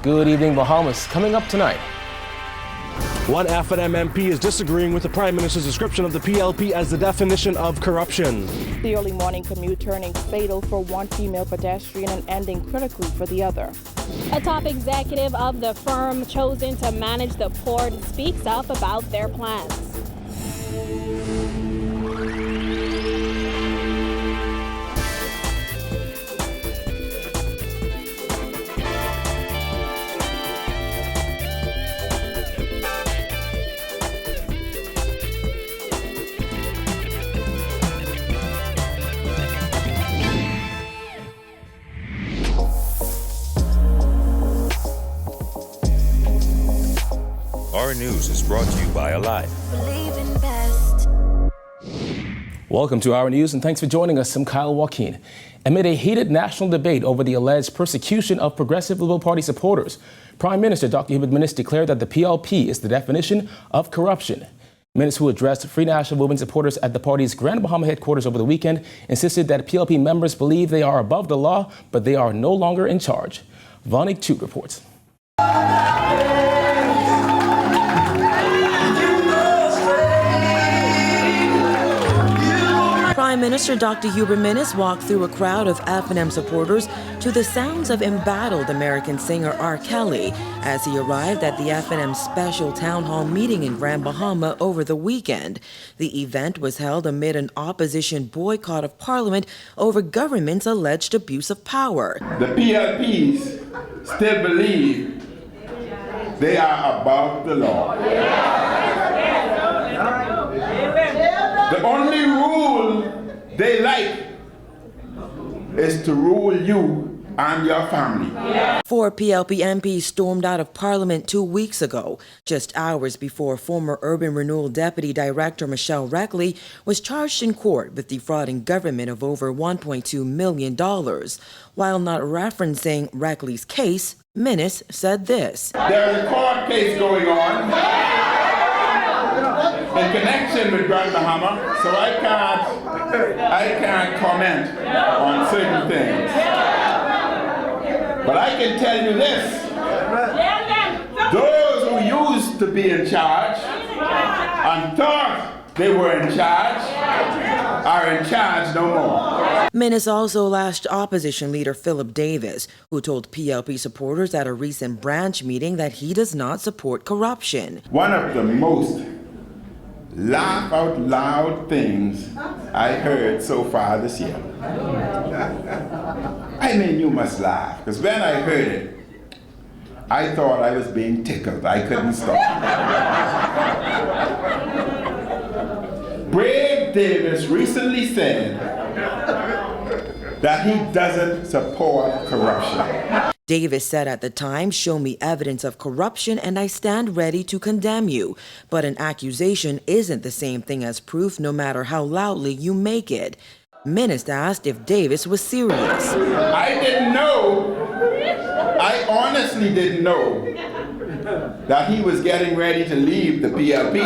Good evening, Bahamas. Coming up tonight. One F&M MP is disagreeing with the Prime Minister's description of the PLP as the definition of corruption. The early morning commute turning fatal for one female pedestrian and ending critically for the other. A top executive of the firm chosen to manage the port speaks up about their plans. Our News is brought to you by Alive. Welcome to Our News and thanks for joining us. I'm Kyle Joaquin. Amid a heated national debate over the alleged persecution of Progressive Liberal Party supporters, Prime Minister Dr. Hubert Minnis declared that the PLP is the definition of corruption. Minnis, who addressed Free National Movement supporters at the party's Grand Bahama headquarters over the weekend, insisted that PLP members believe they are above the law, but they are no longer in charge. Vonik Chut reports. Prime Minister Dr. Hubert Minnis walked through a crowd of F&M supporters to the sounds of embattled American singer R. Kelly as he arrived at the F&M special town hall meeting in Grand Bahama over the weekend. The event was held amid an opposition boycott of Parliament over government's alleged abuse of power. The PLPs still believe they are above the law. The only rule they like is to rule you and your family. Four PLP MPs stormed out of Parliament 2 weeks ago, just hours before former Urban Renewal Deputy Director Michelle Reckley was charged in court with defrauding government of over $1.2 million. While not referencing Reckley's case, Minnis said this. There's a court case going on in connection with Grand Bahama, so I can't comment on certain things. But I can tell you this, those who used to be in charge and thought they were in charge are in charge no more. Minnis also lashed opposition leader Philip Davis, who told PLP supporters at a recent branch meeting that he does not support corruption. One of the most laugh out loud things I heard so far this year. I mean, you must laugh, because when I heard it, I thought I was being tickled. I couldn't stop. Brave Davis recently said that he doesn't support corruption. Davis said at the time, "Show me evidence of corruption and I stand ready to condemn you. But an accusation isn't the same thing as proof, no matter how loudly you make it." Minnis asked if Davis was serious. I didn't know, I honestly didn't know that he was getting ready to leave the PLP.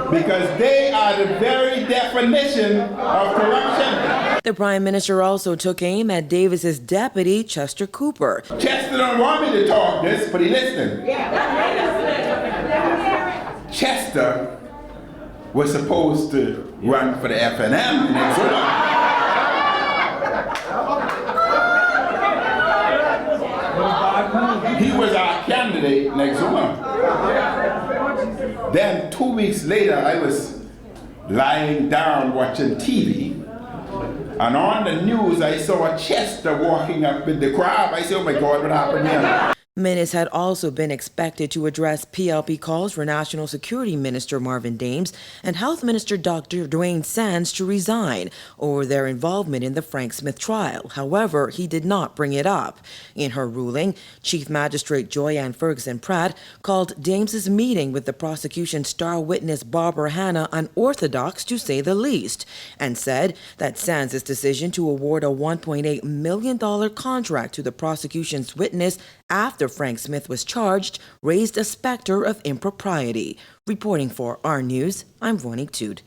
Because they are the very definition of corruption. The Prime Minister also took aim at Davis's deputy, Chester Cooper. Chester don't want me to talk this, but he listened. Chester was supposed to run for the F&M in Exuma. He was our candidate in Exuma. Then 2 weeks later, I was lying down watching TV, and on the news I saw Chester walking up with the crowd. I said, oh my God, what happened here? Minnis had also been expected to address PLP calls for National Security Minister Marvin Dames and Health Minister Dr. Dwayne Sands to resign over their involvement in the Frank Smith trial. However, he did not bring it up. In her ruling, Chief Magistrate Joyanne Ferguson-Pratt called Dames's meeting with the prosecution's star witness Barbara Hanna unorthodox, to say the least, and said that Sands' decision to award a $1.8 million contract to the prosecution's witness after Frank Smith was charged raised a specter of impropriety. Reporting for Our News, I'm Vonik Chut.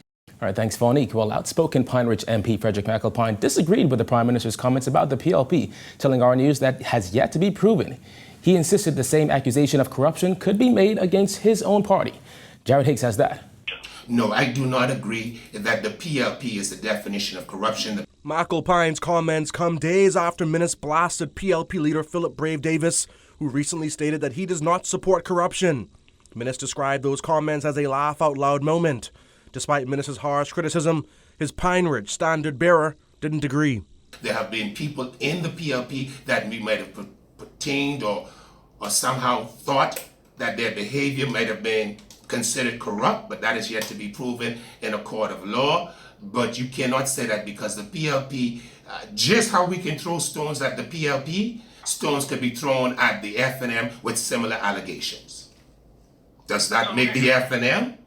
All right, thanks, Monique. Well, outspoken Pine Ridge MP Frederick McAlpine disagreed with the Prime Minister's comments about the PLP, telling our news that has yet to be proven. He insisted the same accusation of corruption could be made against his own party. Jared Higgs has that. No, I do not agree that the PLP is the definition of corruption. McAlpine's comments come days after Minnis blasted PLP leader Philip Brave Davis, who recently stated that he does not support corruption. Minnis described those comments as a laugh-out-loud moment. Despite Minnis's harsh criticism, his Pine Ridge standard bearer didn't agree. There have been people in the PLP that we might have pertained or somehow thought that their behavior might have been considered corrupt, but that is yet to be proven in a court of law. But you cannot say that because the PLP, just how we can throw stones at the PLP, stones could be thrown at the FNM with similar allegations. Does that make the FNM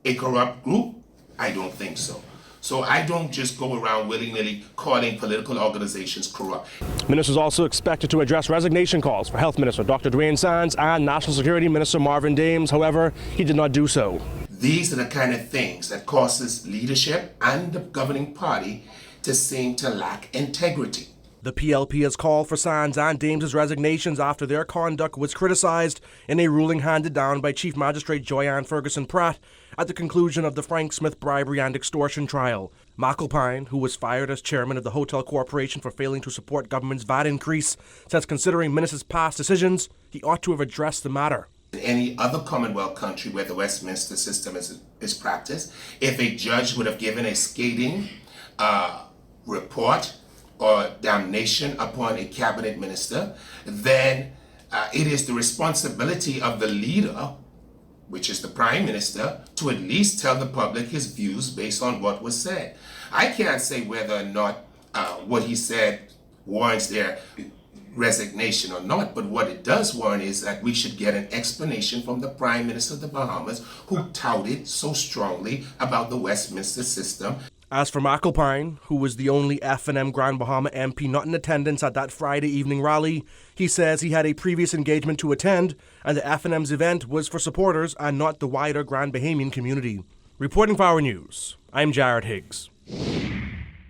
a corrupt group? I don't think so. So I don't just go around willy-nilly calling political organizations corrupt. Minnis is also expected to address resignation calls for Health Minister Dr. Dwayne Sands and National Security Minister Marvin Dames. However, he did not do so. These are the kind of things that causes leadership and the governing party to seem to lack integrity. The PLP has called for Sands and Dames' resignations after their conduct was criticized in a ruling handed down by Chief Magistrate Joyanne Ferguson Pratt at the conclusion of the Frank Smith bribery and extortion trial. McAlpine, who was fired as chairman of the Hotel Corporation for failing to support government's VAT increase, says considering Minnis's past decisions, he ought to have addressed the matter. In any other Commonwealth country where the Westminster system is practiced, if a judge would have given a scathing report or damnation upon a cabinet minister, then it is the responsibility of the leader, which is the Prime Minister, to at least tell the public his views based on what was said. I can't say whether or not what he said warrants their resignation or not, but what it does warrant is that we should get an explanation from the Prime Minister of the Bahamas, who touted so strongly about the Westminster system. As for McAlpine, who was the only FNM Grand Bahama MP not in attendance at that Friday evening rally, he says he had a previous engagement to attend, and the FNM's event was for supporters and not the wider Grand Bahamian community. Reporting for Our News, I'm Jared Higgs.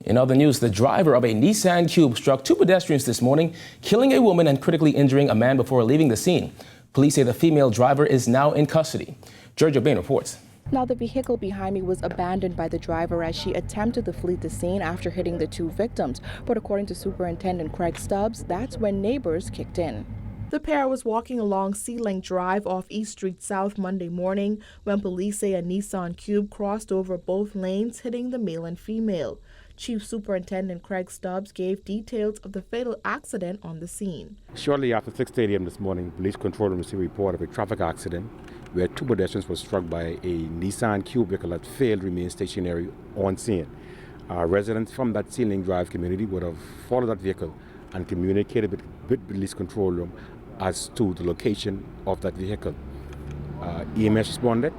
In other news, the driver of a Nissan Cube struck two pedestrians this morning, killing a woman and critically injuring a man before leaving the scene. Police say the female driver is now in custody. Giorgio Bain reports. Now, the vehicle behind me was abandoned by the driver as she attempted to flee the scene after hitting the two victims. But according to Superintendent Craig Stubbs, that's when neighbors kicked in. The pair was walking along Sea Link Drive off East Street South Monday morning when police say a Nissan Cube crossed over both lanes, hitting the male and female. Chief Superintendent Craig Stubbs gave details of the fatal accident on the scene. Shortly after 6:30 a.m. this morning, police control room received a report of a traffic accident where two pedestrians were struck by a Nissan Cube vehicle that failed to remain stationary on scene. Residents from that Sea Link Drive community would have followed that vehicle and communicated with police control room as to the location of that vehicle. EMS responded.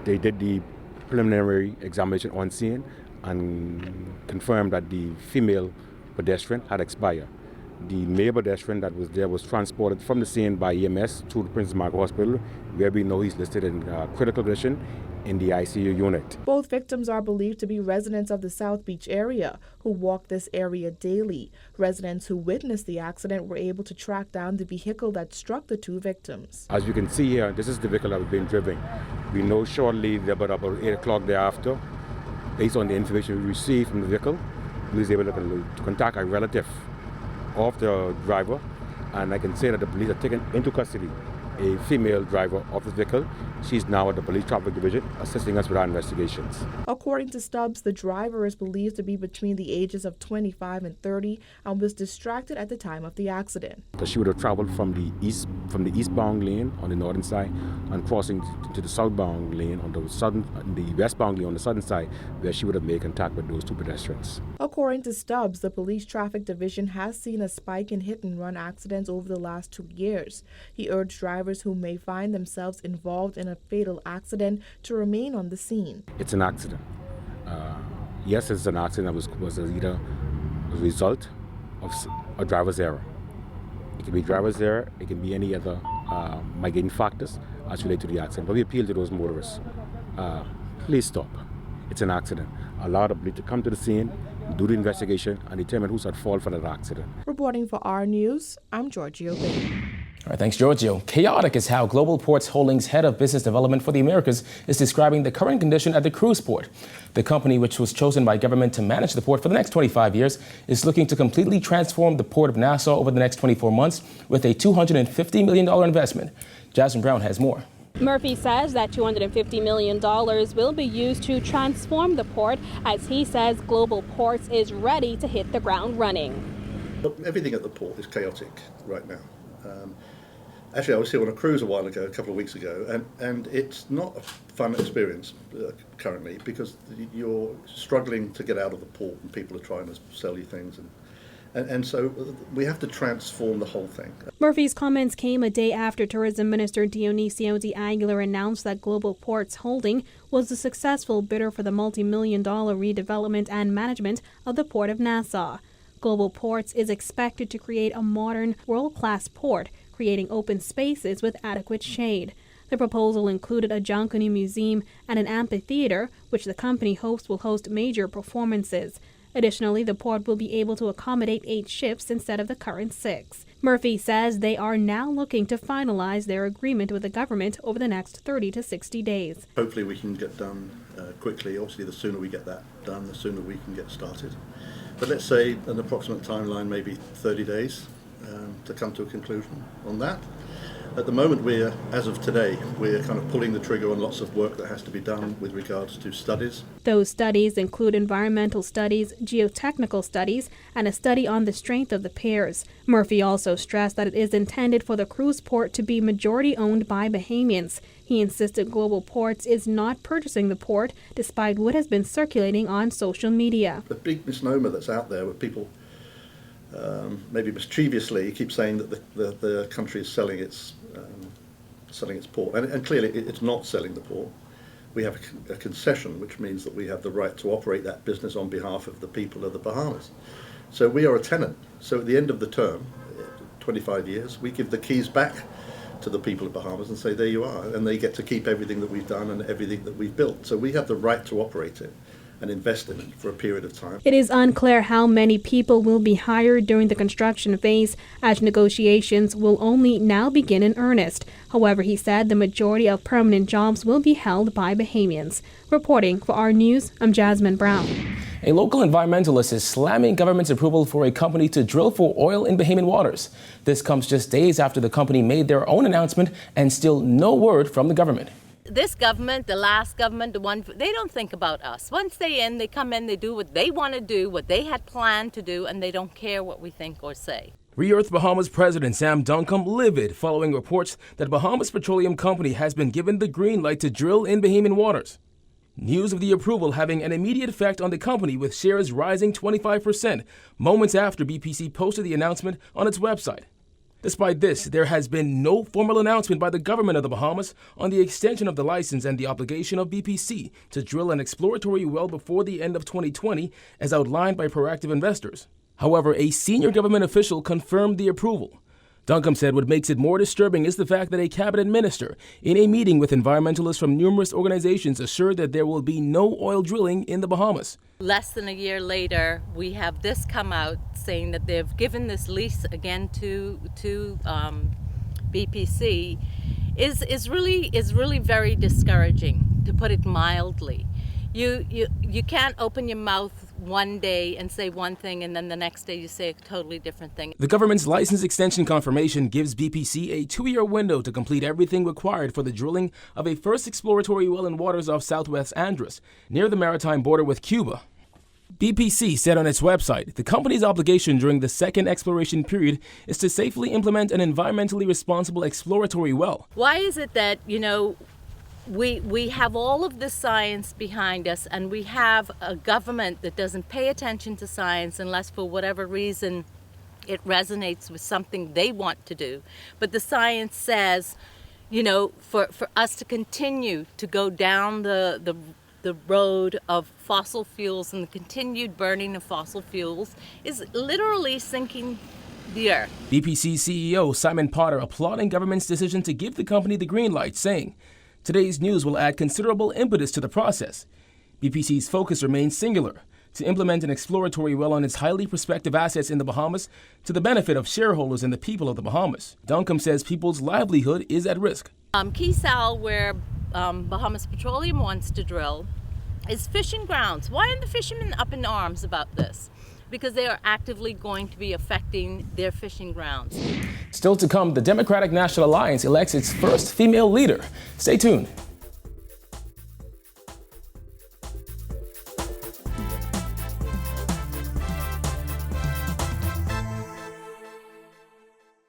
They did the preliminary examination on scene and confirmed that the female pedestrian had expired. The male pedestrian that was there was transported from the scene by EMS to the Prince Margaret Hospital, where we know he's listed in critical condition in the ICU unit. Both victims are believed to be residents of the South Beach area who walk this area daily. Residents who witnessed the accident were able to track down the vehicle that struck the two victims. As you can see here, this is the vehicle that was being driven. We know shortly, about 8 o'clock thereafter, based on the information we received from the vehicle, we was able to contact a relative of the driver, and I can say that the police have taken into custody a female driver of the vehicle. She's now at the Police Traffic Division assisting us with our investigations. According to Stubbs, the driver is believed to be between the ages of 25 and 30 and was distracted at the time of the accident. She would have traveled from the eastbound lane on the northern side and crossing to the southbound lane on the westbound lane on the southern side, where she would have made contact with those two pedestrians. According to Stubbs, the Police Traffic Division has seen a spike in hit-and-run accidents over the last 2 years. He urged drivers who may find themselves involved in a fatal accident to remain on the scene. It's an accident. Yes, it's an accident that was either a result of a driver's error. It can be driver's error, it can be any other mitigating factors as related to the accident. But we appeal to those motorists please stop. It's an accident. Allow the police to come to the scene, do the investigation, and determine who's at fault for that accident. Reporting for our news, I'm Giorgio Lee. All right, thanks, Giorgio. Chaotic is how Global Ports Holdings head of business development for the Americas is describing the current condition at the cruise port. The company, which was chosen by government to manage the port for the next 25 years, is looking to completely transform the port of Nassau over the next 24 months with a $250 million investment. Jasmine Brown has more. Murphy says that $250 million will be used to transform the port, as he says Global Ports is ready to hit the ground running. Everything at the port is chaotic right now. Actually, I was here on a cruise a while ago, a couple of weeks ago, and it's not a fun experience currently, because you're struggling to get out of the port and people are trying to sell you things. And so we have to transform the whole thing. Murphy's comments came a day after Tourism Minister Dionisio de Aguilar announced that Global Ports Holding was the successful bidder for the multi-million-dollar redevelopment and management of the Port of Nassau. Global Ports is expected to create a modern, world-class port, creating open spaces with adequate shade. The proposal included a Junkanoo Museum and an amphitheater, which the company hopes will host major performances. Additionally, the port will be able to accommodate 8 ships instead of the current 6. Murphy says they are now looking to finalize their agreement with the government over the next 30 to 60 days. Hopefully we can get done quickly. Obviously, the sooner we get that done, the sooner we can get started. But let's say an approximate timeline, maybe 30 days to come to a conclusion on that. At the moment, as of today, we're kind of pulling the trigger on lots of work that has to be done with regards to studies. Those studies include environmental studies, geotechnical studies, and a study on the strength of the piers. Murphy also stressed that it is intended for the cruise port to be majority owned by Bahamians. He insisted Global Ports is not purchasing the port, despite what has been circulating on social media. The big misnomer that's out there, where people maybe mischievously keep saying that the country is selling its port, and clearly it's not selling the port. We have a concession, which means that we have the right to operate that business on behalf of the people of the Bahamas. So we are a tenant. So at the end of the term, 25 years, we give the keys back to the people of Bahamas and say, there you are, and they get to keep everything that we've done and everything that we've built. So we have the right to operate it and invest in it for a period of time. It is unclear how many people will be hired during the construction phase, as negotiations will only now begin in earnest. However, he said the majority of permanent jobs will be held by Bahamians. Reporting for our news, I'm Jasmine Brown. A local environmentalist is slamming government's approval for a company to drill for oil in Bahamian waters. This comes just days after the company made their own announcement, and still no word from the government. This government, the last government, the one, they don't think about us. Once they come in, they do what they want to do, what they had planned to do, and they don't care what we think or say. Re-Earth Bahamas President Sam Duncombe livid following reports that Bahamas Petroleum Company has been given the green light to drill in Bahamian waters. News of the approval having an immediate effect on the company, with shares rising 25% moments after BPC posted the announcement on its website. Despite this, there has been no formal announcement by the government of the Bahamas on the extension of the license and the obligation of BPC to drill an exploratory well before the end of 2020, as outlined by proactive investors. However, a senior government official confirmed the approval. Duncombe said what makes it more disturbing is the fact that a cabinet minister, in a meeting with environmentalists from numerous organizations, assured that there will be no oil drilling in the Bahamas. Less than a year later, we have this come out saying that they've given this lease again to BPC is really very discouraging, to put it mildly. You can't open your mouth one day and say one thing, and then the next day you say a totally different thing. The government's license extension confirmation gives BPC a 2-year window to complete everything required for the drilling of a first exploratory well in waters off Southwest Andros, near the maritime border with Cuba. BPC said on its website, the company's obligation during the second exploration period is to safely implement an environmentally responsible exploratory well. Why is it that, we have all of this science behind us, and we have a government that doesn't pay attention to science unless for whatever reason it resonates with something they want to do. But the science says, for us to continue to go down the road of fossil fuels and the continued burning of fossil fuels is literally sinking the earth. BPC CEO Simon Potter applauding government's decision to give the company the green light, saying, today's news will add considerable impetus to the process. BPC's focus remains singular: to implement an exploratory well on its highly prospective assets in the Bahamas to the benefit of shareholders and the people of the Bahamas. Duncombe says people's livelihood is at risk. Key Sal, where Bahamas Petroleum wants to drill, is fishing grounds. Why are the fishermen up in arms about this? Because they are actively going to be affecting their fishing grounds. Still to come, the Democratic National Alliance elects its first female leader. Stay tuned.